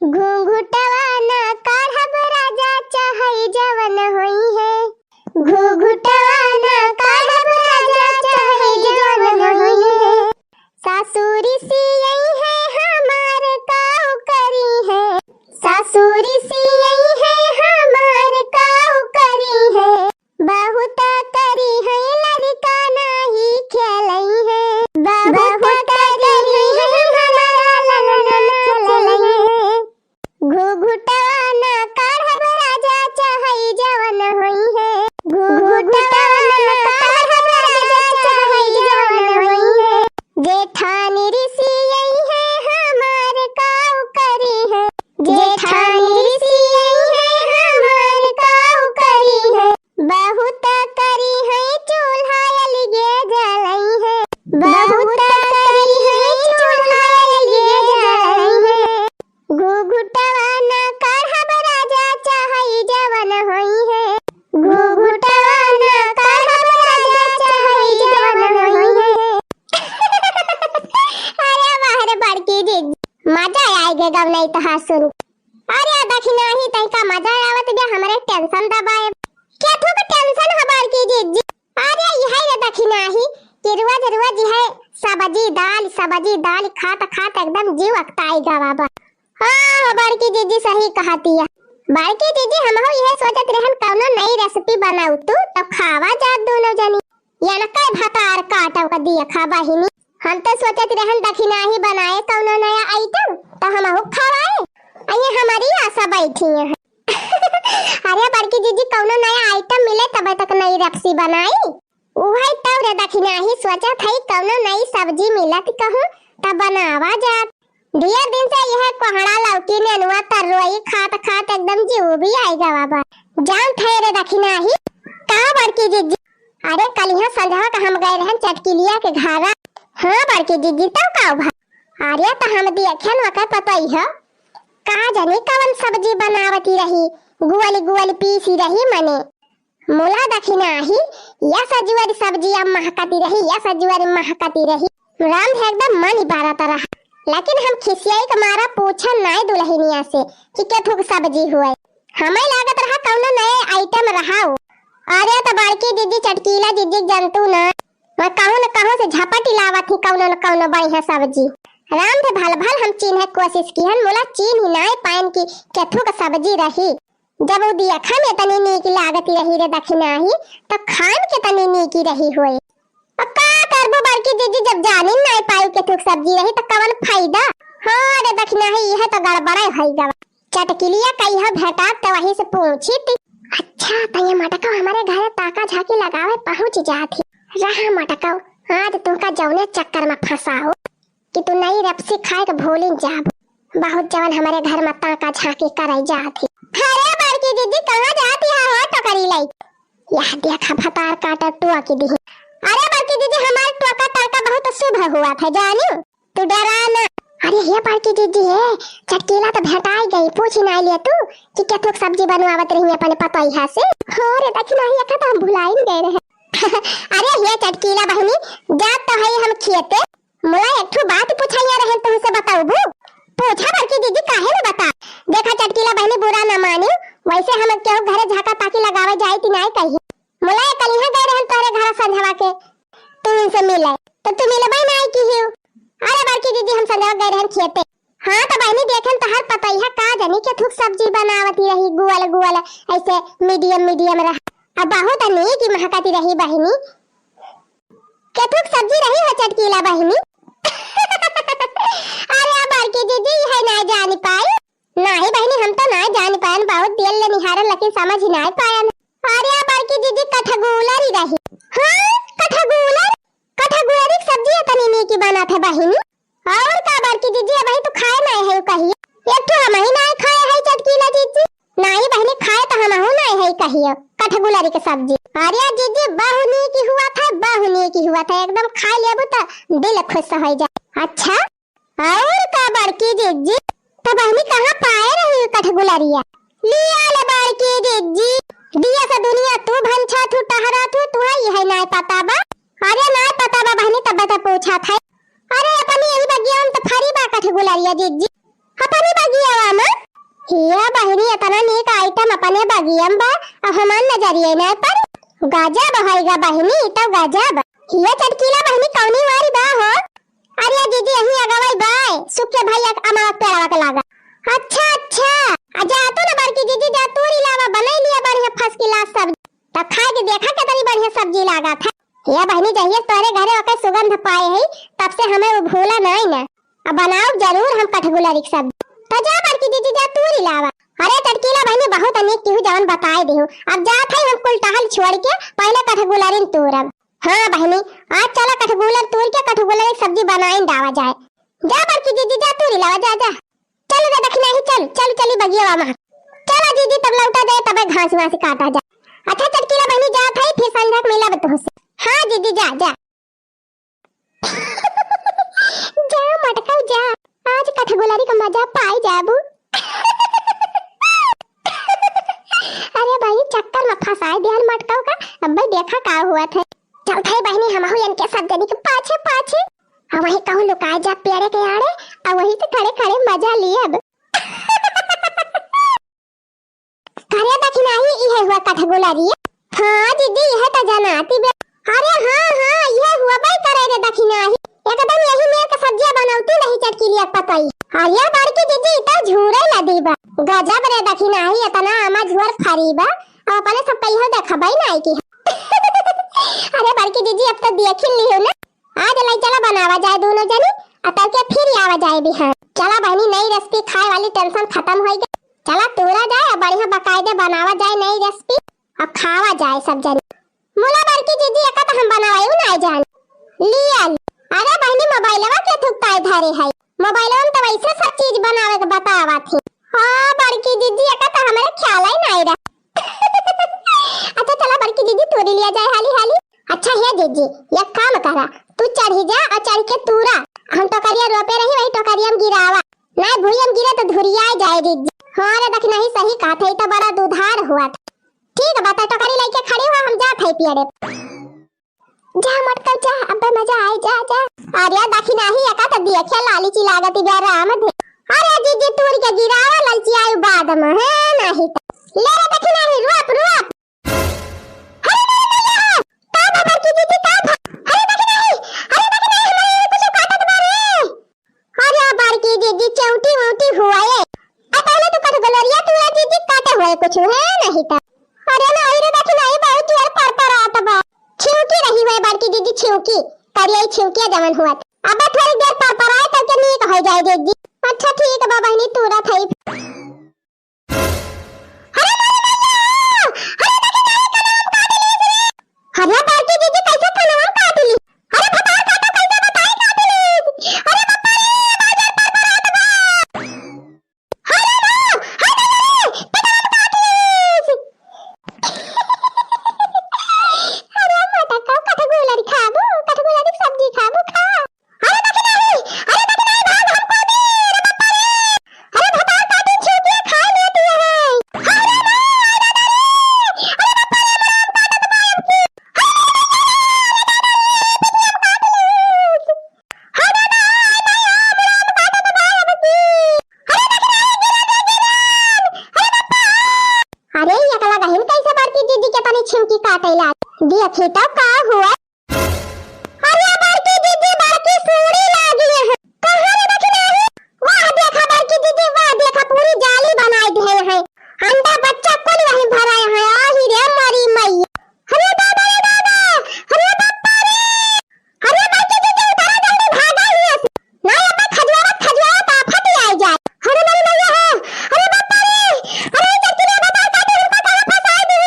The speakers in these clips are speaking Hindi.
घूंघटवा ना काढ़ब राजा चाहे जवन होई है। घूंघटवा ना काढ़ब राजा चाहे जवन होई है। सासुरी सियई है हमार काऊ करी है। सासुरी सियई है हमार काऊ करी है। बहुत करी है लड़का नाही खेलई है। बहुत करी है हमारा ललन चलई है। घूंघटवा ना काढ़ब राजा चाहे जवन होई है। घूंघटवा ना काढ़ब राजा चाहे जवन होई है। जेठानी रिसियई है हमार काऊ करी है। जेठानी रिसियई है हमार काऊ करी है। बहुत करी है चूल्हा अलगे जलई है। बहुत करी है चूल्हा अलगे जलई है। घूंघटवा ना काढ़ब राजा चाहे जवन होई है। घूंघटवा ना काढ़ब राजा चाहे जवन होई है। अरे बाहर बड़की दीदी मजा आएगा गव नहीं तो सुन। अरे दखिना ही तैका मजा आवत गया हमारे टेंशन दबाए। क्या थोक टेंशन हमार की दीदी। अरे यह है दखिना ही कि रोज है सब्जी दाल खात एकदम जीव अकताएगा बाबा। हाँ बड़की दीदी सही कहती है। बड़की दीदी हम हो यह सोचत रहन कौनो नई रेसिपी बनाऊ तू तो खावा जात दोनों जनी। या न कई भातार काटव का दिया खावा ही नहीं। हम तो सोचत रहन दखिना ही बनाए कौनो नया आइटम तो हम हो खावाए। अये हमारी आशा बैठी है। अरे बड़की दीदी कौनो नया आइटम मिले तब तक नई रेसिपी बनाई। उहाई तब रे दखिना ही सोचत है कौनो नई सब्जी मिलत कहूं तब बनावा जात। ढेर दिन से यह कोहड़ा लौकी नेनुआ तरोई खात एकदम जीव भी आएगा बाबा। जान ठहरे दखिना ही कहाँ बड़की दीदी। अरे कल यहाँ संध्या का हम गए रहन चटकिलिया के घरा। हाँ बड़की दीदी तब का भा। अरे तो हम देखे न पता ही है कहाँ जाने कवन सब्जी बनावती रही। गुवाली पीसी रही मने मुला दखिना ही या सजुआरी सब्जी अब महकती रही या सजुआरी महकती रही। राम है एकदम मन बारत रहा। लेकिन हम खिसियाई के मारा पूछा नाय दुल्हनिया से कि क्या थोक सब्जी हुए। हमें लागत रहा कौनो नए आइटम रहा हो। अरे तो बड़की दीदी चटकीला दीदी जंतु ना मैं कहूं से झपटी लावत थी कौनो न कौनो बढ़िया सब्जी। राम थे भल हम चिन्ह कोशिश की हन मोला चिन्ह ही नाय पाइन की केथु का सब्जी रही। जब वो दिया खा में तनी नीक लागती रही रे दखिना ही तो खान के तनी नीकी रही होए। अब का करबो बड़की दीदी जब जानी नाय पाई केथु का सब्जी रही तो कवन फायदा। हां रे दखिना ही यह तो गड़बड़ा है गवा। चटकिलिया कहिया भेटा तो वहीं से पूछी थी। अच्छा तय मटका हमारे घर ताका झाकी लगावे पहुंच जाती। रहा मटका आज तुमका जौने चक्कर में फंसा हो कि तू नई रेसिपी खाए के भूलिन जाब। बहुत जवन हमारे घर में ताका झाकी कराई जाती। अरे बड़की दीदी कहां जाती है हो टकरी लाई। यह देखा भतार काटा टुआ की दी। अरे बड़की दीदी हमारे टुआ ताका बहुत शुभ हुआ था जानियो तू डरा ना। अरे ये बड़की दीदी है चटकीला तो भेटाई गई पूछ ना लिया तू कि क्या थोक सब्जी बनवावत रही अपने पता ही है से। अरे दखिना ही का तो हम भुला ही गए रहे। अरे ये चटकीला बहनी जात तो है हम खेते मोला एक ठो बात पूछाया रहे तुमसे बताऊ बू। पूछा बड़की दीदी काहे न बता। देखा चटकीला बहनी बुरा न माने वैसे हम क्यों घरे झाका ताकी लगावे जाई ती नहीं कही। मोला कल यहां गए रहन तोरे घर संझवा के तुम इनसे मिले तो तू मिलबई नहीं की हियो। अरे बड़की दीदी हम संझवा गए रहन खेते। हां तो बहनी देखन तो हर पता ही है का जानी के थुक सब्जी बनावती रही गुवाल ऐसे मीडियम रहा। अब बहुत नहीं की महकती रही बहनी के थुक सब्जी रही है चटकीला बहनी। अरे बड़की दीदी है ना जान पाई। नहीं बहनी हम तो ना जान पायन बहुत दिल ले निहारन लेकिन समझ ही नहीं पायन। अरे बड़की दीदी कठगुलर ही रही। हां कठगुलर की सब्जी तनी नी की बना था बहनी। और का बड़की दीदी भाई तो खाए नहीं है कहिए। एक तो हम ही नहीं खाए है चटकीला दीदी। नहीं बहनी खाए तो हम हो नहीं है कहिए कठगुलरी की सब्जी। अरे दीदी बहुनी की हुआ था एकदम खा लेबो तो दिल खुश हो जाए। अच्छा और का बड़की दीदी तो बहनी कहां पाए रही कठगुलरिया। लिया ले बड़की दीदी दिया से दुनिया तू भंछा तू टहरा तू है यही नहीं पता बा। अरे नहीं पता बा बहनी तब तो पूछा था। अरे अपनी यही बगिया में तो फरी बा कठगुलरिया दीदी अपनी बगिया में अपने बगियम बा अब हमान नजरिए ना पर गजब होएगा बहनी तो गजब ये चटकीला बहनी कौनी वाली बा हो अरे दीदी यही अगवाई बाय सुखे भाई अमावत पेड़वा के लागा अच्छा अच्छा आजा तो ना बड़की दीदी जा तू इलावा बनाई लिया बढ़िया फर्स्ट क्लास सब्जी तब खा के देखा कितनी बढ़िया सब्जी लागा था ये बहनी जहिए तोरे घरे ओके सुगंध पाए है तब से हमें वो भूला नहीं ना अब बनाओ जरूर हम कठगुलरी की सब्जी तो जा बड़की दीदी जा तू इलावा अरे चटकीला बहनी बहुत अनेक की जवन बताए दे अब जा थे हम कुल टहल छोड़ के पहले कठगुलरी तोरब हाँ बहनी आज चला कठगुलर तोड़ के कठगुलर की सब्जी बनाए डावा जाए जा बड़की दीदी जा तू इलावा जा जा चल रे दखना ही चल चल चली बगिया वहां चला दीदी तब लौटा दे तब घास वास काटा जा अच्छा चटकीला बहनी जा थे फिर संध्या को मिला बतो से हाँ दीदी जा जा जा मटका जा आज कठगुलरी का मजा पाई जाबू अरे भाई चक्कर में फंसाए ध्यान मटकाओ का अब भाई देखा का हुआ था चल भाई बहनी हम हो इनके सब जनी के पाछे पाछे अब वही कहूं लुकाए जा प्यारे के आड़े अब वही से खड़े खड़े मजा लिए अब करे दखना ही ये हुआ कठगुलरी हाँ दीदी यह तो जनाती बे अरे हाँ ये हुआ भाई करे रे दखना ही एकदम यही मेरे का सब्जियां बनावती नहीं चटकीलिया पताई अरे बड़की दीदी तो झूरे लदी बा गजब रे दखना ही इतना आमा झूर फरीबा अब अपने सब कहियो देखा भाई नहीं की अरे बड़की दीदी अब तो देख ही लियो ना आज लाई चला बनावा जाए दोनों जनी अतर के फिर आवा जाए भी हाँ चला बहनी नई रेसिपी खाए वाली टेंशन खत्म हो गई चला तोड़ा जाए बढ़िया बकायदे बनावा जाए नई रेसिपी अब खावा जाए सब जनी मोला बड़की दीदी एक तो हम बनावायो ना जान लिया अरे बहनी मोबाइलवा के थुकताई धरे है मोबाइलवा में तो वैसे सब चीज बनावे के बतावा थी हां बड़की दीदी एक तो हमारे ख्याल ही नहीं रहा अच्छा चला बड़की दीदी तोड़ी लिया जाए हाली हाली अच्छा है दीदी एक काम करा तू चढ़ी जा और चढ़ के तूरा हम तो करिया रोपे रही वही तो करिया हम गिरावा ना भूयम गिरे तो धुरिया जाए दीदी हां रे देख नहीं सही कहा था तो बड़ा दुधार हुआ था ठीक बता तो करी लेके खड़ी हुआ हम जा थे पियरे जा मटका जा अब मजा आए जा जा अरे देखी नहीं एका तो देखे लाली ची लागती बे राम दे अरे दीदी तूर के गिरावा ललची आयु बाद में है नहीं तो ले रे देखी नहीं रोप रोप चौटी मोटी हुआ है अब पहले तो कठगुलरिया तू दीदी काटे हुए कुछ है नहीं था अरे ना इरे देखी नहीं बहुत यार पर आता बा छिउकी रही हुई बड़की दीदी छिउकी करिया छिउकिया जमन हुआ अब थोड़ी देर पर आए तो के नहीं हो जाए दीदी अच्छा ठीक है बाबा नहीं तूरा थई अरे बड़की दीदी कैसे कलम काट ली अरे बता काटा कैसे बताई काट ली अरे देखी तो का हुआ अरे बड़की दीदी बड़की सूरी लागी है कहां रे देखना है वाह देखा बड़की दीदी वाह देखा पूरी जाली बनाई दे है अंडा बच्चा कोन वही भराया है आही रे मरी मई अरे दादा अरे बापा रे अरे बड़की दीदी उतारा जल्दी भागा ही ना अब खजवारा ताफत आई जाए अरे मरी मई है अरे बापा रे अरे चटनी बता काटे उनको कहां फंसा दी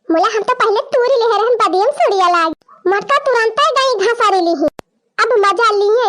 मोला हम तो पहले तूरी ले रहन बदियम सुड़िया लाग मटका तुरंत गई घासारे ली अब मजा लिए